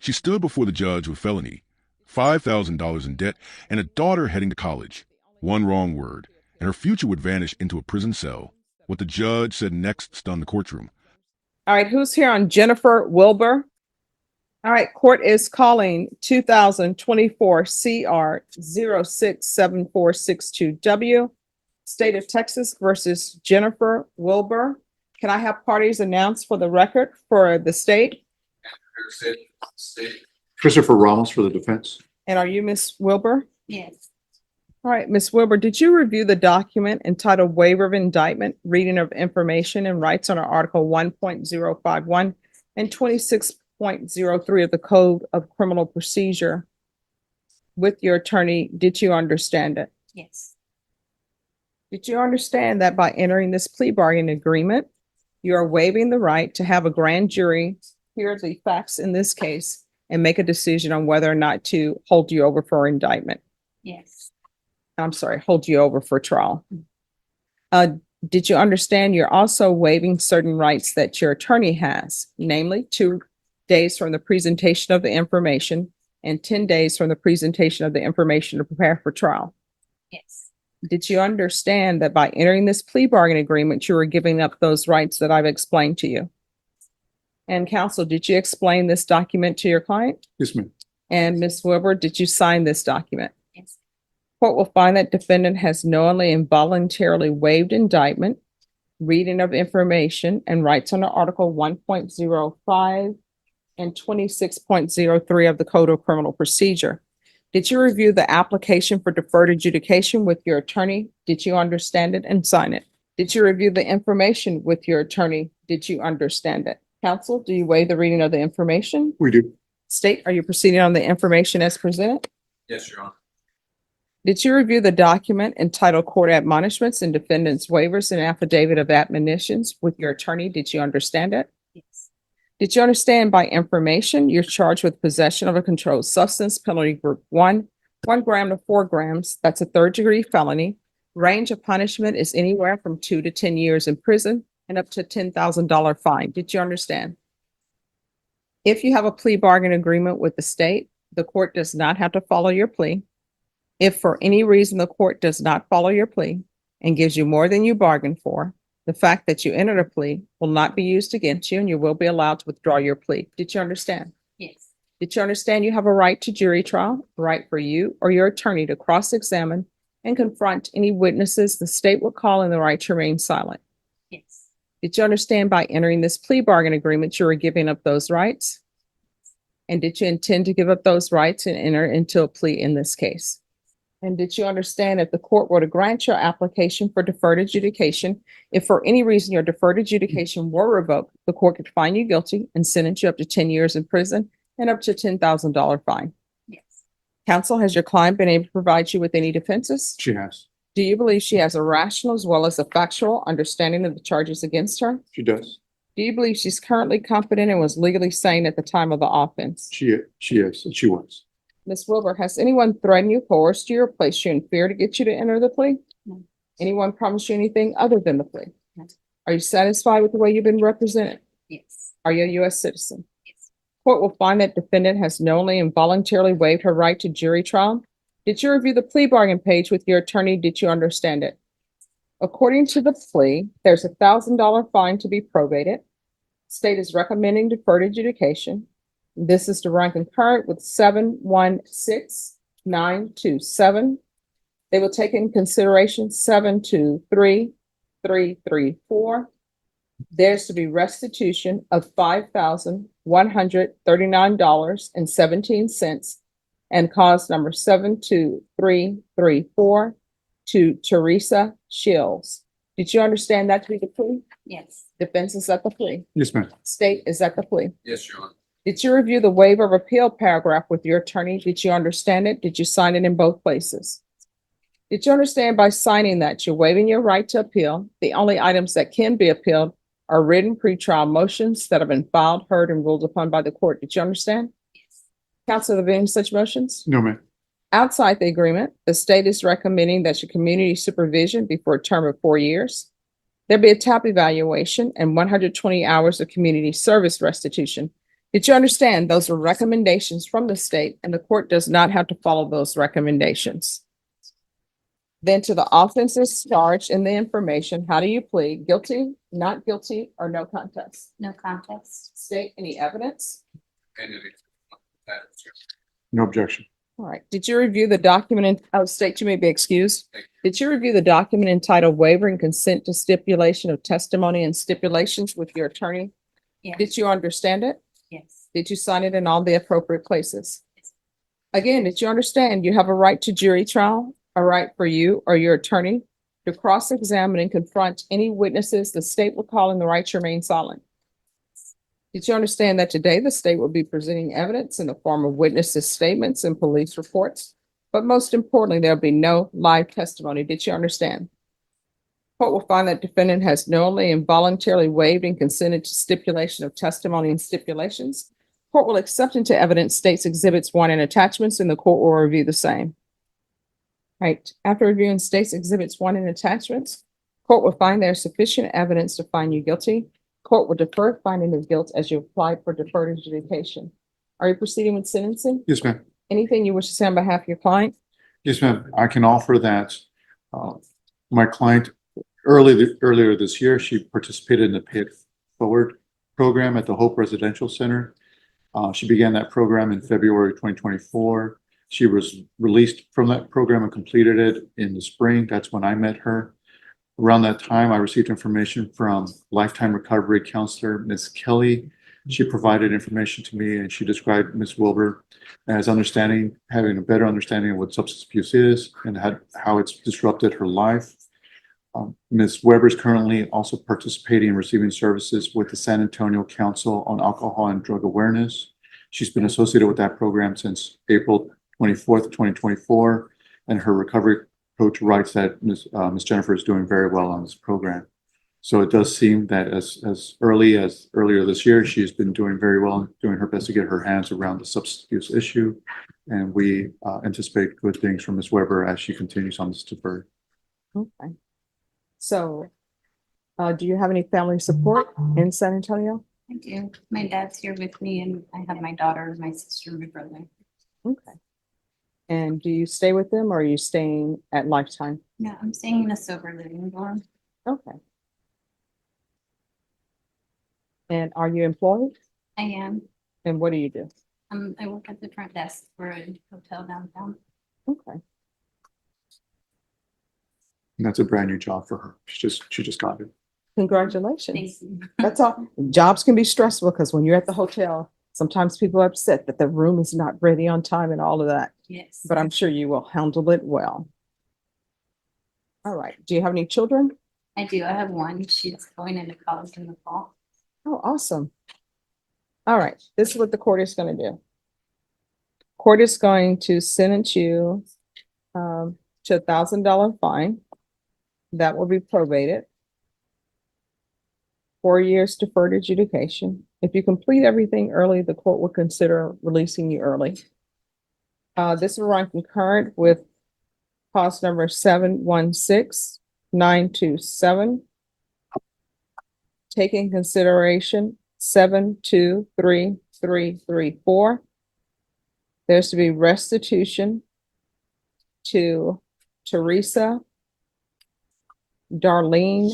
She stood before the judge with felony, $5,000 in debt, and a daughter heading to college. One wrong word, and her future would vanish into a prison cell. What the judge said next stunned the courtroom. All right, who's here on Jennifer Wilbur? All right, court is calling 2024 CR 067462W, State of Texas versus Jennifer Wilbur. Can I have parties announced for the record for the state? Christopher Ramos for the defense. And are you Miss Wilbur? Yes. All right, Miss Wilbur, did you review the document entitled Waiver of Indictment, Reading of Information and Rights under Article 1.051 and 26.03 of the Code of Criminal Procedure with your attorney? Did you understand it? Yes. Did you understand that by entering this plea bargain agreement, you are waiving the right to have a grand jury hear the facts in this case and make a decision on whether or not to hold you over for indictment? Yes. I'm sorry, hold you over for trial. Did you understand you're also waiving certain rights that your attorney has, namely 2 days from the presentation of the information and 10 days from the presentation of the information to prepare for trial? Yes. Did you understand that by entering this plea bargain agreement, you were giving up those rights that I've explained to you? And counsel, did you explain this document to your client? Yes, ma'am. And Ms. Wilbur, did you sign this document? Yes. Court will find that defendant has knowingly and voluntarily waived indictment, reading of information, and rights under Article 1.05 and 26.03 of the Code of Criminal Procedure. Did you review the application for deferred adjudication with your attorney? Did you understand it and sign it? Did you review the information with your attorney? Did you understand it? Counsel, do you waive the reading of the information? We do. State, are you proceeding on the information as presented? Yes, Your Honor. Did you review the document entitled Court Admonishments and Defendant's Waivers and Affidavit of Admonitions with your attorney? Did you understand it? Yes. Did you understand by information you're charged with possession of a controlled substance, penalty group 1, 1 gram to 4 grams? That's a third-degree felony. Range of punishment is anywhere from 2 to 10 years in prison and up to $10,000 fine. Did you understand? If you have a plea bargain agreement with the state, the court does not have to follow your plea. If for any reason the court does not follow your plea and gives you more than you bargained for, the fact that you entered a plea will not be used against you and you will be allowed to withdraw your plea. Did you understand? Yes. Did you understand you have a right to jury trial, right for you or your attorney to cross-examine and confront any witnesses the state will call and the right to remain silent? Yes. Did you understand by entering this plea bargain agreement, you were giving up those rights? And did you intend to give up those rights and enter into a plea in this case? And did you understand if the court were to grant your application for deferred adjudication, if for any reason your deferred adjudication were revoked, the court could find you guilty and sentence you up to 10 years in prison and up to $10,000 fine? Yes. Counsel, has your client been able to provide you with any defenses? She has. Do you believe she has a rational as well as a factual understanding of the charges against her? She does. Do you believe she's currently competent and was legally sane at the time of the offense? She is, and she was. Ms. Wilbur, has anyone threatened you, coerced you, or placed you in fear to get you to enter the plea? No. Anyone promised you anything other than the plea? No. Are you satisfied with the way you've been represented? Yes. Are you a U.S. citizen? Yes. Court will find that defendant has knowingly and voluntarily waived her right to jury trial. Did you review the plea bargain page with your attorney? Did you understand it? According to the plea, there's a $1,000 fine to be probated. State is recommending deferred adjudication. This is to run concurrent with 716927. They will take in consideration 723334. There's to be restitution of $5,139.17 and cause number 72334 to Teresa Shields. Did you understand that to be the plea? Yes. Defense is at the plea. Yes, ma'am. State is at the plea. Yes, Your Honor. Did you review the waiver of appeal paragraph with your attorney? Did you understand it? Did you sign it in both places? Did you understand by signing that you're waiving your right to appeal? The only items that can be appealed are written pretrial motions that have been filed, heard, and ruled upon by the court. Did you understand? Yes. Counsel, are there any such motions? No, ma'am. Outside the agreement, the state is recommending that your community supervision be for a term of 4 years. There be a TAP evaluation and 120 hours of community service restitution. Did you understand those are recommendations from the state and the court does not have to follow those recommendations? Then to the offenses charged in the information, how do you plead? Guilty, not guilty, or no contest? No contest. State any evidence? No objection. All right. Did you review the document? State, you may be excused. Did you review the document entitled waiver and consent to stipulation of testimony and stipulations with your attorney? Yes. Did you understand it? Yes. Did you sign it in all the appropriate places? Again, did you understand you have a right to jury trial, a right for you or your attorney to cross-examine and confront any witnesses the state will call and the right to remain silent? Did you understand that today the state will be presenting evidence in the form of witnesses' statements and police reports? But most importantly, there'll be no live testimony. Did you understand? Court will find that defendant has knowingly and voluntarily waived and consented to stipulation of testimony and stipulations. Court will accept into evidence states exhibits 1 and attachments, and the court will review the same. Right. After reviewing states exhibits 1 and attachments, court will find there is sufficient evidence to find you guilty. Court will defer finding of guilt as you apply for deferred adjudication. Are you proceeding with sentencing? Yes, ma'am. Anything you wish to say on behalf of your client? Yes, ma'am. I can offer that my client earlier this year, she participated in the Pay It Forward program at the Hope Residential Center. She began that program in February 2024. She was released from that program and completed it in the spring. That's when I met her. Around that time, I received information from lifetime recovery counselor, Ms. Kelly. She provided information to me and she described Ms. Wilbur as having a better understanding of what substance abuse is and how it's disrupted her life. Ms. Weber is currently also participating in receiving services with the San Antonio Council on Alcohol and Drug Awareness. She's been associated with that program since April 24th, 2024, and her recovery coach writes that Ms. Jennifer is doing very well on this program. So it does seem that as early as earlier this year, she's been doing very well, doing her best to get her hands around the substance abuse issue. And we anticipate good things from Ms. Weber as she continues on this deferred. Okay. So, do you have any family support in San Antonio? I do. My dad's here with me and I have my daughter, my sister, and my brother. Okay. And do you stay with them or are you staying at Lifetime? No, I'm staying in a sober living dorm. Okay. And are you employed? I am. And what do you do? I work at the front desk for a hotel downtown. Okay. And that's a brand new job for her. She just got it. Congratulations. Thank you. That's all. Jobs can be stressful because when you're at the hotel, sometimes people are upset that the room is not ready on time and all of that. Yes. But I'm sure you will handle it well. All right. Do you have any children? I do. I have one. She's going into college in the fall. Oh, awesome. All right. This is what the court is going to do. Court is going to sentence you to $1,000 fine. That will be probated. 4 years deferred adjudication. If you complete everything early, the court will consider releasing you early. This will run concurrent with cause number 716-927. Taking consideration 723334. There's to be restitution to Teresa Darlene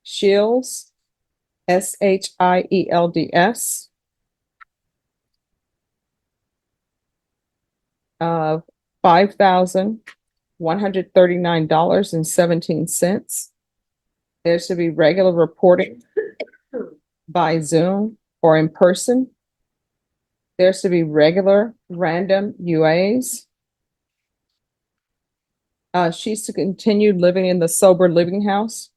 Shields, SHIELDS, of $5,139.17. There's to be regular reporting by Zoom or in person. There's to be regular random UAs. She's to continue living in the sober living house.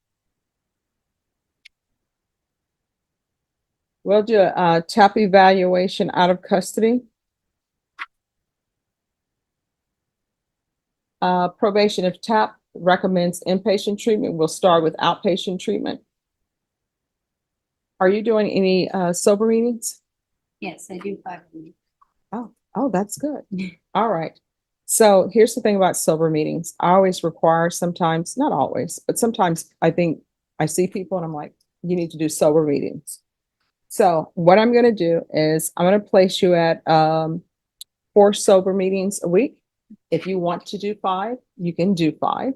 We'll do a TAP evaluation out of custody. Probation, if TAP recommends inpatient treatment, we'll start with outpatient treatment. Are you doing any sober meetings? Yes, I do 5 weeks. Oh, that's good. All right. So here's the thing about sober meetings. I always require sometimes, not always, but sometimes I think I see people and I'm like, you need to do sober meetings. So what I'm gonna do is I'm gonna place you at 4 sober meetings a week. If you want to do 5, you can do 5.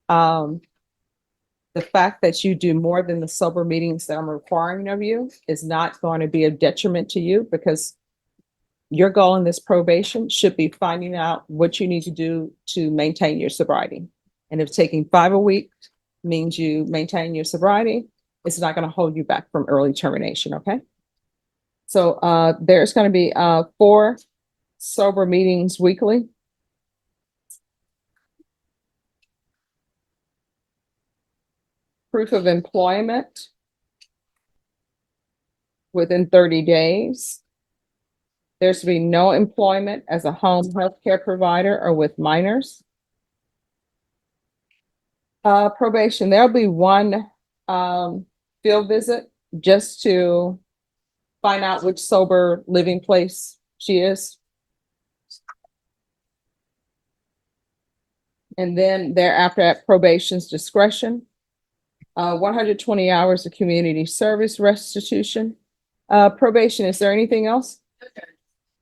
The fact that you do more than the sober meetings that I'm requiring of you is not going to be a detriment to you, because your goal in this probation should be finding out what you need to do to maintain your sobriety. And if taking 5 a week means you maintain your sobriety, it's not going to hold you back from early termination, okay? So there's going to be 4 sober meetings weekly. Proof of employment within 30 days. There's to be no employment as a home health care provider or with minors. Probation, there'll be 1 field visit just to find out which sober living place she is. And then thereafter at probation's discretion, 120 hours of community service restitution. Probation, is there anything else?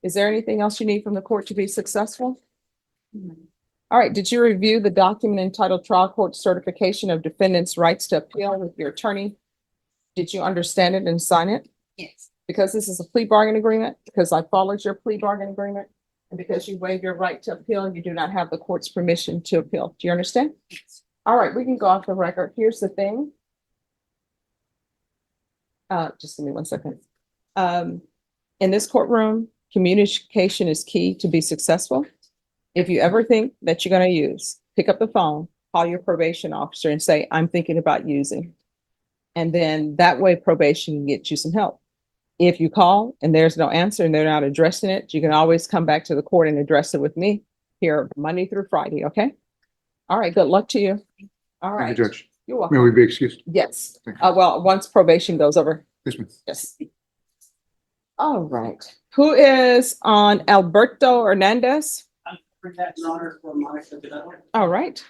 Is there anything else you need from the court to be successful? All right, did you review the document entitled Trial Court Certification of Defendant's Rights to Appeal with your attorney? Did you understand it and sign it? Yes. Because this is a plea bargain agreement, because I followed your plea bargain agreement, and because you waive your right to appeal, you do not have the court's permission to appeal. Do you understand? Yes. All right, we can go off the record. Here's the thing. Just give me 1 second. In this courtroom, communication is key to be successful. If you ever think that you're going to use, pick up the phone, call your probation officer and say, I'm thinking about using. And then that way probation can get you some help. If you call and there's no answer and they're not addressing it, you can always come back to the court and address it with me here Monday through Friday, okay? All right, good luck to you. All right. Thank you, Judge. You're May welcome. we be excused? Yes. Thank Well, once probation goes over. Yes, ma'am. Yes. All right. Who is on Alberto Hernandez? Bring that in honor for Monica. All right.